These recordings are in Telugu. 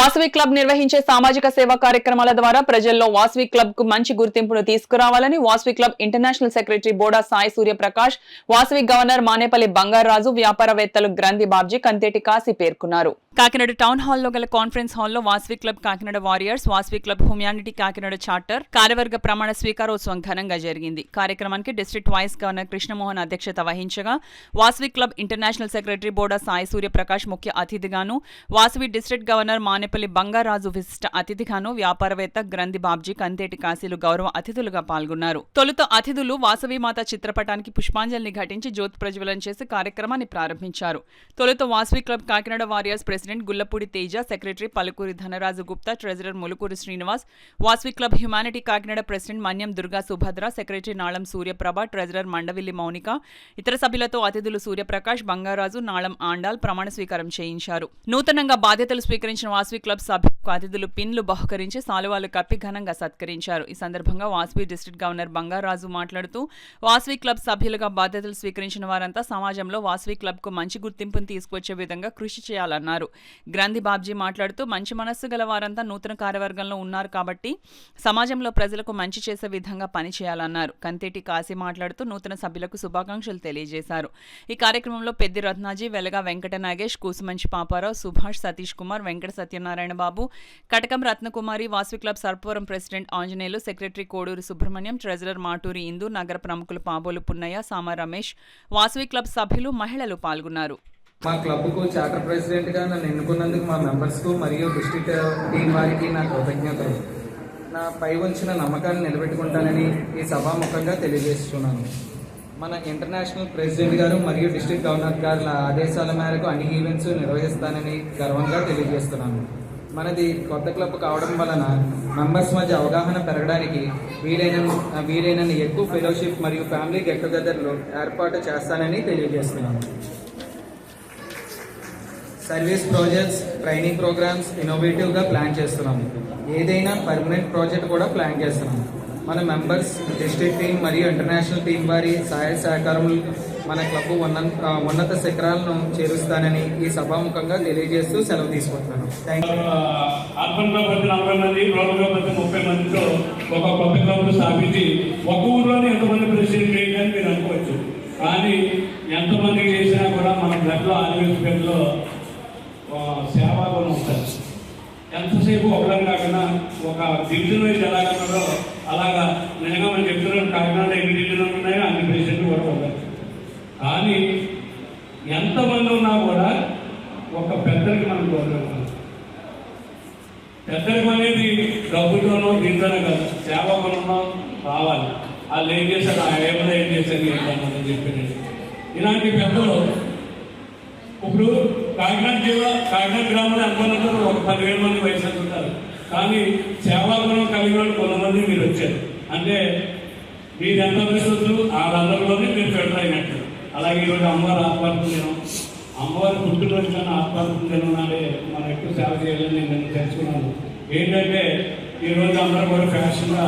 వాసవి క్లబ్ నిర్వహించే సామాజిక సేవా కార్యక్రమాల ద్వారా ప్రజల్లో వాసవి క్లబ్ కు మంచి గుర్తింపును తీసుకురావాలని Vasavi club international secretary Boda Sai Suryaprakash, Vasavi governor Manepalli Bangaraju, వ్యాపారవేత్తలు గ్రంథి బాబ్జీ, కంతేటి కాశీ పేర్కొన్నారు. కాకినాడ టౌన్ హాల్లో గల కాన్ఫరెన్స్ హాల్లో Vasavi club Kakinada warriors, Vasavi club humanity Kakinada charter కార్యవర్గ ప్రమాణ స్వీకారోత్సవం ఘనంగా జరిగింది. కార్యక్రమానికి డిస్ట్రిక్ట్ వైస్ గవర్నర్ కృష్ణమోహన్ అధ్యక్షత వహించగా Vasavi club international secretary Boda Sai Suryaprakash ముఖ్య అతిథిగాను, వాసవి డిస్ట్రిక్ట్ గవర్నర్ మానేపల్లి బంగారాజు విశిష్ట అతిథిగాను, వ్యాపారవేత్త గ్రంథి బాబ్జీ, కంతేటి కాశీలు గౌరవ అతిథులుగా పాల్గొన్నారు. తొలుత అతిథులు వాసవి మాత చిత్రపటానికి పుష్పాంజలిని ఘటించి జ్యోతి ప్రజ్వలన చేసి కార్యక్రమాన్ని ప్రారంభించారు. తొలుత Vasavi club Kakinada warriors president Gullapudi Teja, secretary Palukuri Dhanaraju Gupta, treasurer Mulukuri Srinivas, Vasavi club humanity Kakinada president Manyam Durga Subhadra, secretary Nalam Suryaprabha, treasurer Mandavilli Mounika, ఇతర సభ్యులతో అతిథులు సూర్యప్రకాష్, బంగారాజు, నాళం ఆండాల్ ప్రమాణ స్వీకారం చేయించారు. నూతనంగా బాధ్యతలు స్వీకరించిన వాసవి క్లబ్ సభ్యులకు అతిథులు పిన్లు బహుకరించి సాలువాలు కప్పి ఘనంగా సత్కరించారు. ఈ సందర్భంగా వాసవి డిస్ట్రిక్ట్ గవర్నర్ బంగారాజు మాట్లాడుతూ వాసవి క్లబ్ సభ్యులుగా బాధ్యతలు స్వీకరించిన వారంతా సమాజంలో వాసవి క్లబ్ కు మంచి గుర్తింపును తీసుకువచ్చే విధంగా కృషి చేయాలన్నారు. గ్రంథి బాబ్జీ మాట్లాడుతూ మంచి మనస్సు గల వారంతా నూతన కార్యవర్గంలో ఉన్నారు కాబట్టి సమాజంలో ప్రజలకు మంచి చేసే విధంగా పనిచేయాలన్నారు. కంతేటి కాశీ మాట్లాడుతూ నూతన సభ్యులకు శుభాకాంక్షలు తెలియజేశారు. ఈ కార్యక్రమంలో Peddi Ratnaji, Velaga Venkata Nagesh, Kusumanchi Paparao, Subhash, Satish Kumar, Venkata Satyanarayana Babu, Katakam Ratnakumari, Vasavi club Sarpavaram president Anjaneyulu, secretary Koduri Subrahmanyam, treasurer Maturi Indu, నగర ప్రముఖులు పాబోలు పున్నయ్య, సామ రమేష్, వాసవి క్లబ్ సభ్యులు, మహిళలు పాల్గొన్నారు. మా క్లబ్కు చార్టర్ ప్రెసిడెంట్గా నన్ను ఎన్నుకున్నందుకు మా మెంబర్స్కు మరియు డిస్ట్రిక్ట్ టీం వారికి నా కృతజ్ఞతలు. నా పై ఉంచిన నమ్మకాన్ని నిలబెట్టుకుంటానని ఈ సభాముఖంగా తెలియజేస్తున్నాను. మన ఇంటర్నేషనల్ ప్రెసిడెంట్ గారు మరియు డిస్ట్రిక్ట్ గవర్నర్ గారి ఆదేశాల మేరకు అన్ని ఈవెంట్స్ నిర్వహిస్తానని గర్వంగా తెలియజేస్తున్నాను. మనది కొత్త క్లబ్ కావడం వలన మెంబర్స్ మధ్య అవగాహన పెరగడానికి వీలైనన్ని ఎక్కువ ఫెలోషిప్ మరియు ఫ్యామిలీ గెట్ టుగెదర్లు ఏర్పాటు చేస్తానని తెలియజేస్తున్నాను. సర్వీస్ ప్రాజెక్ట్స్, ట్రైనింగ్ ప్రోగ్రామ్స్ ఇన్నోవేటివ్గా ప్లాన్ చేస్తున్నాము. ఏదైనా పర్మనెంట్ ప్రాజెక్ట్ కూడా ప్లాన్ చేస్తున్నాము. మన మెంబర్స్, డిస్ట్రిక్ట్ టీం మరియు ఇంటర్నేషనల్ టీం వారి సహాయ సహకారములు మన క్లబ్ ఉన్నత శిఖరాలను చేరుస్తానని ఈ సభాముఖంగా తెలియజేస్తూ సెలవు తీసుకుంటున్నాను. అర్బన్ క్లబ్ 40 మంది, రూరల్ క్లబ్ 30 మందితో ఒక కొత్త క్లబ్ స్థాపించి ఒక ఊర్లోనే ఎంతమంది ప్రెసిడెంట్ ఏంటని మీరు అనుకోవచ్చు. కానీ ఎంతమంది చేసినా కూడా మన బ్లడ్లో ఆదివేశలో సేవా గుణం ఉంటుంది. ఎంతసేపు ఒకదాని కాకుండా ఒక డివిజన్ వైజ్ ఎలాగన్నారో అలాగా నిజంగా మనం చెప్తున్నాం. కాకినాడ ఎన్ని డివిజన్లు ఉన్నాయో అన్ని ప్రెసిడెంట్లు కూడా ఉంటారు. కానీ ఎంతమంది ఉన్నా కూడా ఒక పెద్దలకి మనం గౌరవం. పెద్దరికం అనేది డబ్బుతోనో దీంట్లోనే కాదు, సేవా గుణంలో రావాలి. వాళ్ళు ఏం చేశారు, ఏమైనా ఏం చేశారు ఏంటన్నది చెప్పినది. ఇలాంటి పెద్దలు ఇప్పుడు కాకినాడ గ్రామంలో ఎంతమంది ఒక 10,000 మంది వయసు ఉంటారు. కానీ సేవా గుణం కలిగిన వాళ్ళు కొంతమంది మీరు వచ్చారు అంటే మీరు ఎంత విశ్వసులు వాళ్ళందరిలోనే మీరు ఫెడర్ అయినట్టు. అలాగే ఈరోజు అమ్మవారు ఆత్మార్పణ దినం, అమ్మవారి పుట్టినరోజు కన్నా ఆత్మార్పణ దినం నాడే మనం ఎక్కువ సేవ చేయాలని నేను తెలుసుకున్నాను. ఏంటంటే ఈరోజు అందరూ కూడా ఫ్యాషన్గా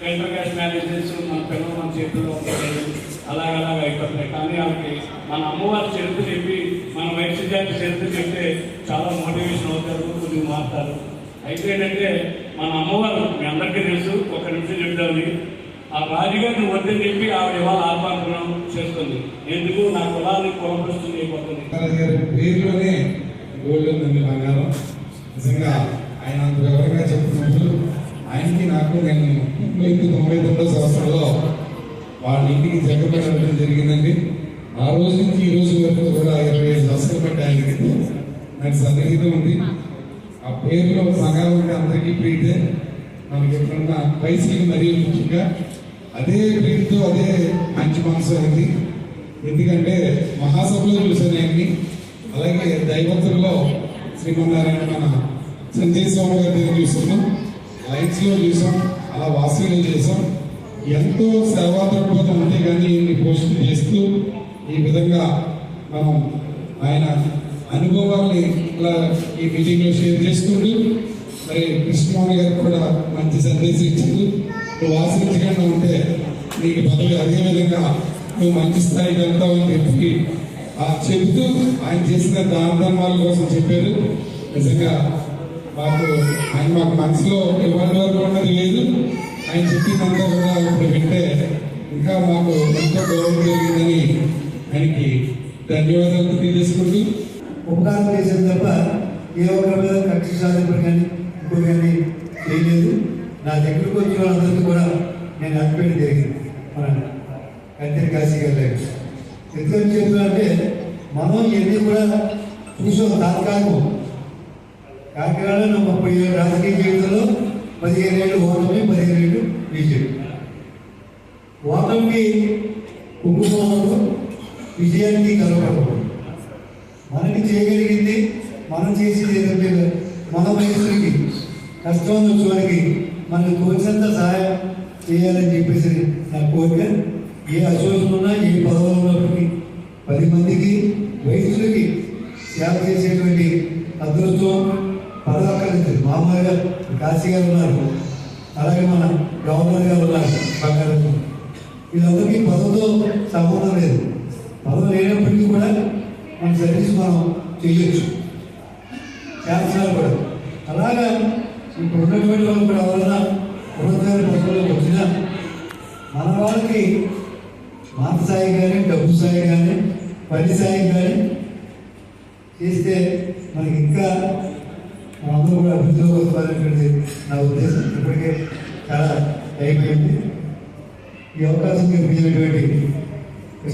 ఇంటర్ క్యాష్ మ్యారేజెస్ మన పిల్లలు మన చేతుల్లో ఉంటాయి, అలాగ అయిపోతున్నాయి. కానీ వాళ్ళకి మన అమ్మవారి చరిత్ర చెప్పి మన వైద్య జాతి చరిత్ర చెప్తే చాలా మోటివేషన్ అవుతారు, కొద్దిగా మారుతారు. అయితే ఏంటంటే మన అమ్మవారు మీ అందరికీ తెలుసు. ఒక నిమిషం చెప్తామని ఆ రాజుగారిని వద్దని చెప్పి ఆవిడ ఇవాళ ఆత్మార్పణం చేస్తుంది. ఎందుకు నా కులాన్ని కులపరుస్తుంది అయిపోతుంది. పేరులోనే గోల్డ్ ఉందండి, బంగారం. నిజంగా ఆయన అంత వివరంగా చెప్తున్నప్పుడు ఆయనకి నాకు నేను 1999 సంవత్సరంలో వాళ్ళ ఇంటికి జగన్ జరిగిందండి. ఆ రోజు నుంచి ఈ రోజు వరకు కూడా 25 సంవత్సరాలు బట్టి ఆయనకి నాకు సన్నిహితం ఉంది. ఆ పేరులో బంగారం ఉంటే అందరికీ ప్రీతే. మనకి ఎప్పుడన్నా వయసుకి మరియు ముఖ్యంగా అదే ప్రీతితో అదే మంచి మనసు ఉంది. ఎందుకంటే మహాసభలో చూసాను ఆయన్ని, అలాగే దైవతుల్లో శ్రీమన్నారాయణ మన సంజయ్ స్వామి గారి దగ్గర చూస్తున్నాం, లైన్స్లో చూసాం, అలా వాసవిలో చేసాం. ఎంతో సేవా దృక్పథం ఉంటే కానీ ఇన్ని పోస్టులు చేస్తూ ఈ విధంగా మనం ఆయన అనుభవాల్ని ఇలా ఈ మీటింగ్లో షేర్ చేసుకుంటూ మరి కృష్ణమోహన్ గారికి కూడా మంచి సందేశం ఇచ్చింది. నువ్వు ఆశించకుండా ఉంటే నీకు పదవి అదే విధంగా నువ్వు మంచి స్థాయికి వెళ్తావు అని చెప్పి చెబుతూ ఆయన చేసిన దాన ధర్మాల కోసం చెప్పారు. నిజంగా మాకు మనసులో ఇవాళ వరకు ఉన్నది లేదు. ఆయన చెప్పిందంతా కూడా ఇప్పుడు వింటే ఇంకా మాకు ఎంతో గౌరవం జరిగిందని ఆయనకి ధన్యవాదాలు తెలియజేసుకుంటూ, ఉపకారం చేసేది తప్ప ఏ ఒక్కరి మీద కక్ష సాధింపు కానీ ఇంకో కానీ చేయలేదు. నా దగ్గరకు వచ్చిన వాళ్ళందరికీ కూడా నేను అనిపించడం జరిగింది. మన కంటి కాశీ గారు ఎందుకని చెప్తున్నానంటే, మనం ఇవన్నీ కూడా చూసాం తాత్కాలికం. కాకినాడలో 30 ఏళ్ళ రాజకీయ జీవితంలో 15 ఏళ్ళు ఓటమి, 15 ఏళ్ళు బీజేపీ. ఓటమికి కుంకుపోవడం, విజయానికి కలవడం. మనకి చేయగలిగింది మనం చేసేది ఏంటంటే, మన వయసులకి కష్టం వచ్చేవాడికి మనకు తోచినంత సహాయం చేయాలని చెప్పేసి నా కోరిక. ఏ అసోసియేషన్ ఉన్నా, ఏ పదవులు ఉన్నప్పటికీ 10 మందికి వయసులకి సేవ చేసేటువంటి అదృష్టం పదవక్కర్లేదు. మామూలుగా కాశీ గారు ఉన్నారు, అలాగే మన గవర్నర్ గారు ఉన్నారు, బంగారు. వీళ్ళందరికీ పదవితో సంబంధం లేదు. పదవి లేనప్పటికీ కూడా మన సర్వీస్ మనం చేయొచ్చు, చేస్తున్నారు కూడా. అలాగా ఇప్పుడు ఉన్నటువంటి వాళ్ళు కూడా ఎవరైనా ఉన్నతమైన పదవులకు వచ్చినా మన వాళ్ళకి మాట సాయం కానీ, డబ్బు సాయం కానీ, పని సాయం కానీ చేస్తే మనకి ఇంకా మనందరూ కూడా అభివృద్ధిలోకి వస్తారనేటువంటి నా ఉద్దేశం. ఇప్పటికే చాలా అయిపోయింది. ఈ అవకాశం మీకు ఇచ్చినటువంటి